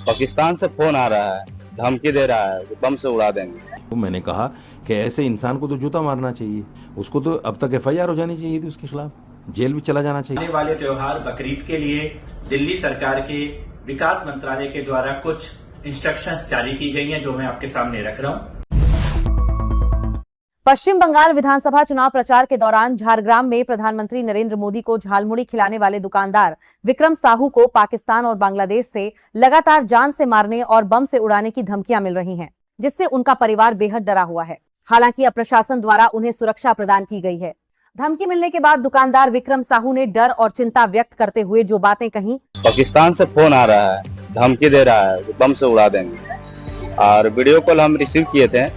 पाकिस्तान से फोन आ रहा है, धमकी दे रहा है कि बम से उड़ा देंगे। तो मैंने कहा कि ऐसे इंसान को तो जूता मारना चाहिए, उसको तो अब तक एफआईआर हो जानी चाहिए थी, उसके खिलाफ जेल भी चला जाना चाहिए। आने वाले त्योहार बकरीद के लिए दिल्ली सरकार के विकास मंत्रालय के द्वारा कुछ इंस्ट्रक्शंस जारी की गई हैं, जो मैं आपके सामने रख रहा हूं। पश्चिम बंगाल विधानसभा चुनाव प्रचार के दौरान झारग्राम में प्रधानमंत्री नरेंद्र मोदी को झालमुड़ी खिलाने वाले दुकानदार विक्रम साहू को पाकिस्तान और बांग्लादेश से लगातार जान से मारने और बम से उड़ाने की धमकियां मिल रही हैं, जिससे उनका परिवार बेहद डरा हुआ है। हालांकि अब प्रशासन द्वारा उन्हें सुरक्षा प्रदान की गई है। धमकी मिलने के बाद दुकानदार विक्रम साहू ने डर और चिंता व्यक्त करते हुए जो बातें कही। पाकिस्तान से फोन आ रहा है, धमकी दे रहा है कि बम से उड़ा देंगे, और वीडियो कॉल हम रिसीव किए थे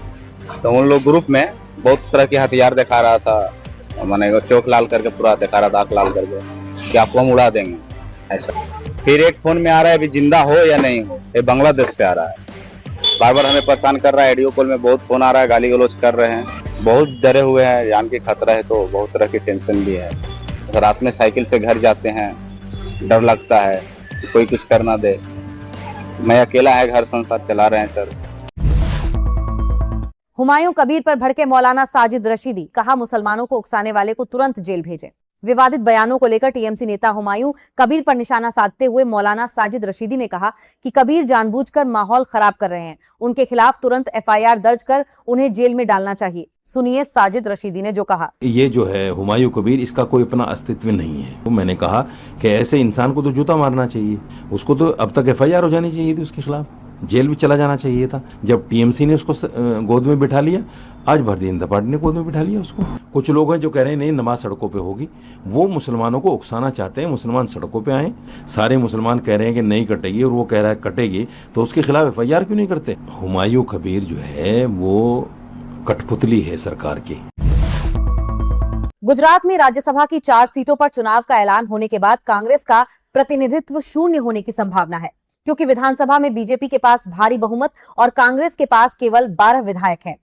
तो उन लोग ग्रुप में बहुत तरह के हथियार दिखा रहा था, माने चौक लाल करके पूरा दिखा रहा था, आंख लाल करके कि आपको हम उड़ा देंगे ऐसा। फिर एक फोन में आ रहा है अभी जिंदा हो या नहीं हो, ये बांग्लादेश से आ रहा है, बार बार हमें परेशान कर रहा है। ऑडियो कॉल में बहुत फोन आ रहा है, गाली गलौज कर रहे हैं, बहुत डरे हुए हैं, जान की खतरा है तो बहुत तरह की टेंशन भी है। रात में साइकिल से घर जाते हैं, डर लगता है कि कोई कुछ कर ना दे। मैं अकेला है, घर संसार चला रहे हैं सर। हुमायूं कबीर पर भड़के मौलाना साजिद रशीदी, कहा मुसलमानों को उकसाने वाले को तुरंत जेल भेजें। विवादित बयानों को लेकर टीएमसी नेता हुमायूं कबीर पर निशाना साधते हुए मौलाना साजिद रशीदी ने कहा कि कबीर जानबूझकर माहौल खराब कर रहे हैं, उनके खिलाफ तुरंत एफआईआर दर्ज कर उन्हें जेल में डालना चाहिए। सुनिए साजिद रशीदी ने जो कहा। ये जो है हुमायूं कबीर, इसका कोई अपना अस्तित्व नहीं है। तो मैंने कहा कि ऐसे इंसान को तो जूता मारना चाहिए, उसको तो अब तक एफआईआर हो जानी चाहिए थी, उसके खिलाफ जेल भी चला जाना चाहिए था। जब टीएमसी ने उसको गोद में बिठा लिया, आज भारतीय जनता पार्टी ने गोद में बिठा लिया उसको। कुछ लोग हैं जो कह रहे हैं नहीं नमाज सड़कों पे होगी, वो मुसलमानों को उकसाना चाहते हैं, मुसलमान सड़कों पे आए। सारे मुसलमान कह रहे हैं कि नहीं कटेगी और वो कह रहा है कटेगी, तो उसके खिलाफ एफआईआर क्यों नहीं करते? हुमायूं कबीर जो है वो कठपुतली है सरकार की। गुजरात में राज्यसभा की 4 सीटों पर चुनाव का ऐलान होने के बाद कांग्रेस का प्रतिनिधित्व शून्य होने की संभावना है, क्योंकि विधानसभा में बीजेपी के पास भारी बहुमत और कांग्रेस के पास केवल 12 विधायक हैं।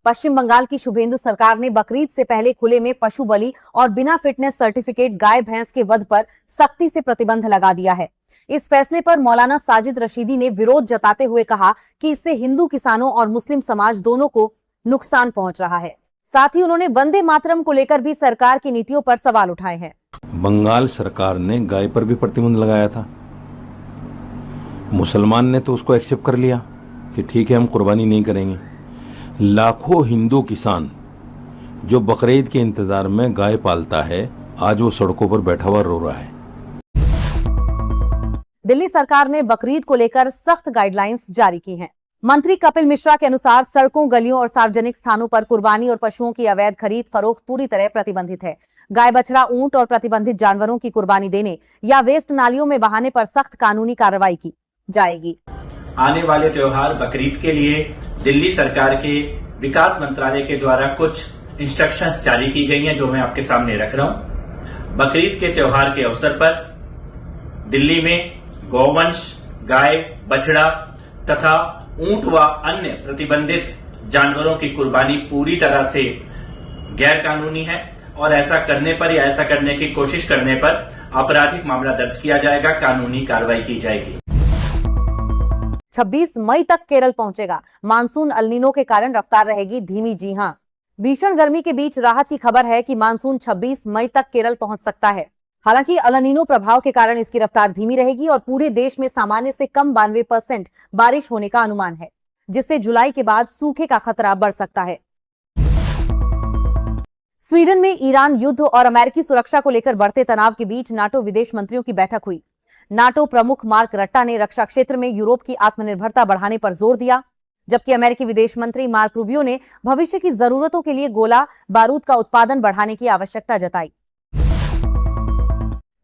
पश्चिम बंगाल की शुभेंदु सरकार ने बकरीद से पहले खुले में पशु बलि और बिना फिटनेस सर्टिफिकेट गाय भैंस के वध पर सख्ती से प्रतिबंध लगा दिया है। इस फैसले पर मौलाना साजिद रशीदी ने विरोध जताते हुए कहा कि इससे हिंदू किसानों और मुस्लिम समाज दोनों को नुकसान पहुंच रहा है। साथ ही उन्होंने वंदे मातरम को लेकर भी सरकार की नीतियों पर सवाल उठाए हैं। बंगाल सरकार ने गाय पर भी प्रतिबंध लगाया था, मुसलमान ने तो उसको एक्सेप्ट कर लिया कि ठीक है हम कुर्बानी नहीं करेंगे। लाखों हिंदू किसान जो बकरीद के इंतजार में गाय पालता है, आज वो सड़कों पर बैठा हुआ रो रहा है। दिल्ली सरकार ने बकरीद को लेकर सख्त गाइडलाइंस जारी की हैं। मंत्री कपिल मिश्रा के अनुसार सड़कों, गलियों और सार्वजनिक स्थानों पर कुर्बानी और पशुओं की अवैध खरीद फरोख्त पूरी तरह प्रतिबंधित है। गाय, बछड़ा, ऊंट और प्रतिबंधित जानवरों की कुर्बानी देने या वेस्ट नालियों में बहाने पर सख्त कानूनी कार्रवाई की जाएगी। आने वाले त्योहार बकरीद के लिए दिल्ली सरकार के विकास मंत्रालय के द्वारा कुछ इंस्ट्रक्शंस जारी की गई हैं, जो मैं आपके सामने रख रहा हूं। बकरीद के त्योहार के अवसर पर दिल्ली में गौवंश, गाय, बछड़ा तथा ऊंट व अन्य प्रतिबंधित जानवरों की कुर्बानी पूरी तरह से गैर कानूनी है और ऐसा करने पर या ऐसा करने की कोशिश करने पर आपराधिक मामला दर्ज किया जाएगा, कानूनी कार्रवाई की जाएगी। 26 मई तक केरल पहुंचेगा। मानसून अल नीनो के कारण रफ्तार रहेगी धीमी। जी हां, भीषण गर्मी के बीच राहत की खबर है कि मानसून 26 मई तक केरल पहुंच सकता है। हालांकि अल नीनो प्रभाव के कारण इसकी रफ्तार धीमी रहेगी और पूरे देश में सामान्य से कम 92% बारिश होने का अनुमान है, जिससे जुलाई के बाद सूखे का खतरा बढ़ सकता है। स्वीडन में ईरान युद्ध और अमेरिकी सुरक्षा को लेकर बढ़ते तनाव के बीच नाटो विदेश मंत्रियों की बैठक हुई। नाटो प्रमुख मार्क रट्टा ने रक्षा क्षेत्र में यूरोप की आत्मनिर्भरता बढ़ाने पर जोर दिया, जबकि अमेरिकी विदेश मंत्री मार्क रूबियो ने भविष्य की जरूरतों के लिए गोला बारूद का उत्पादन बढ़ाने की आवश्यकता जताई।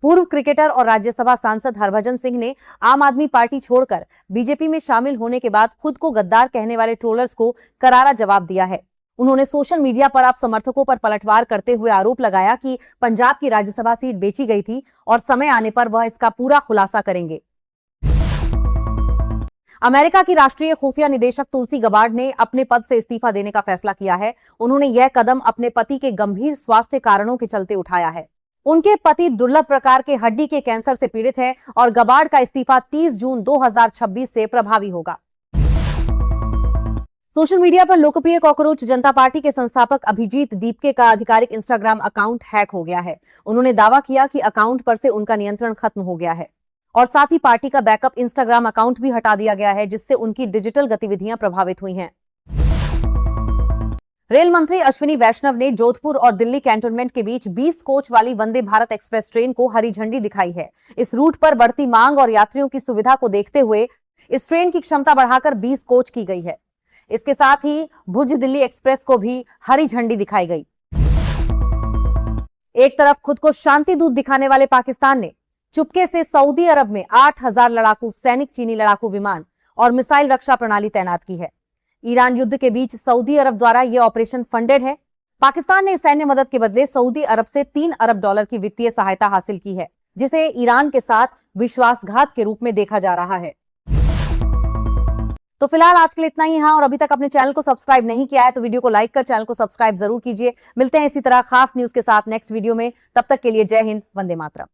पूर्व क्रिकेटर और राज्यसभा सांसद हरभजन सिंह ने आम आदमी पार्टी छोड़कर बीजेपी में शामिल होने के बाद खुद को गद्दार कहने वाले ट्रोलर्स को करारा जवाब दिया है। उन्होंने सोशल मीडिया पर आप समर्थकों पर पलटवार करते हुए आरोप लगाया कि पंजाब की राज्यसभा सीट बेची गई थी और समय आने पर वह इसका पूरा खुलासा करेंगे। अमेरिका की राष्ट्रीय खुफिया निदेशक तुलसी गबार्ड ने अपने पद से इस्तीफा देने का फैसला किया है। उन्होंने यह कदम अपने पति के गंभीर स्वास्थ्य कारणों के चलते उठाया है। उनके पति दुर्लभ प्रकार के हड्डी के कैंसर से पीड़ित हैं और गबार्ड का इस्तीफा 30 जून 2026 से प्रभावी होगा। सोशल मीडिया पर लोकप्रिय कॉकरोच जनता पार्टी के संस्थापक अभिजीत दीपके का आधिकारिक इंस्टाग्राम अकाउंट हैक हो गया है। उन्होंने दावा किया कि अकाउंट पर से उनका नियंत्रण खत्म हो गया है और साथ ही पार्टी का बैकअप इंस्टाग्राम अकाउंट भी हटा दिया गया है, जिससे उनकी डिजिटल गतिविधियां प्रभावित हुई हैं। रेल मंत्री अश्विनी वैष्णव ने जोधपुर और दिल्ली कैंटोनमेंट के बीच 20 कोच वाली वंदे भारत एक्सप्रेस ट्रेन को हरी झंडी दिखाई है। इस रूट पर बढ़ती मांग और यात्रियों की सुविधा को देखते हुए इस ट्रेन की क्षमता बढ़ाकर 20 कोच की गई है। इसके साथ ही भुज दिल्ली एक्सप्रेस को भी हरी झंडी दिखाई गई। एक तरफ खुद को शांति दूत दिखाने वाले पाकिस्तान ने चुपके से सऊदी अरब में 8000 लड़ाकू सैनिक चीनी लड़ाकू विमान और मिसाइल रक्षा प्रणाली तैनात की है। ईरान युद्ध के बीच सऊदी अरब द्वारा यह ऑपरेशन फंडेड है। पाकिस्तान ने सैन्य मदद के बदले सऊदी अरब से $3 अरब की वित्तीय सहायता हासिल की है, जिसे ईरान के साथ विश्वासघात के रूप में देखा जा रहा है। तो फिलहाल आज के लिए इतना ही है और अभी तक अपने चैनल को सब्सक्राइब नहीं किया है तो वीडियो को लाइक कर चैनल को सब्सक्राइब जरूर कीजिए। मिलते हैं इसी तरह खास न्यूज के साथ नेक्स्ट वीडियो में। तब तक के लिए जय हिंद, वंदे मातरम।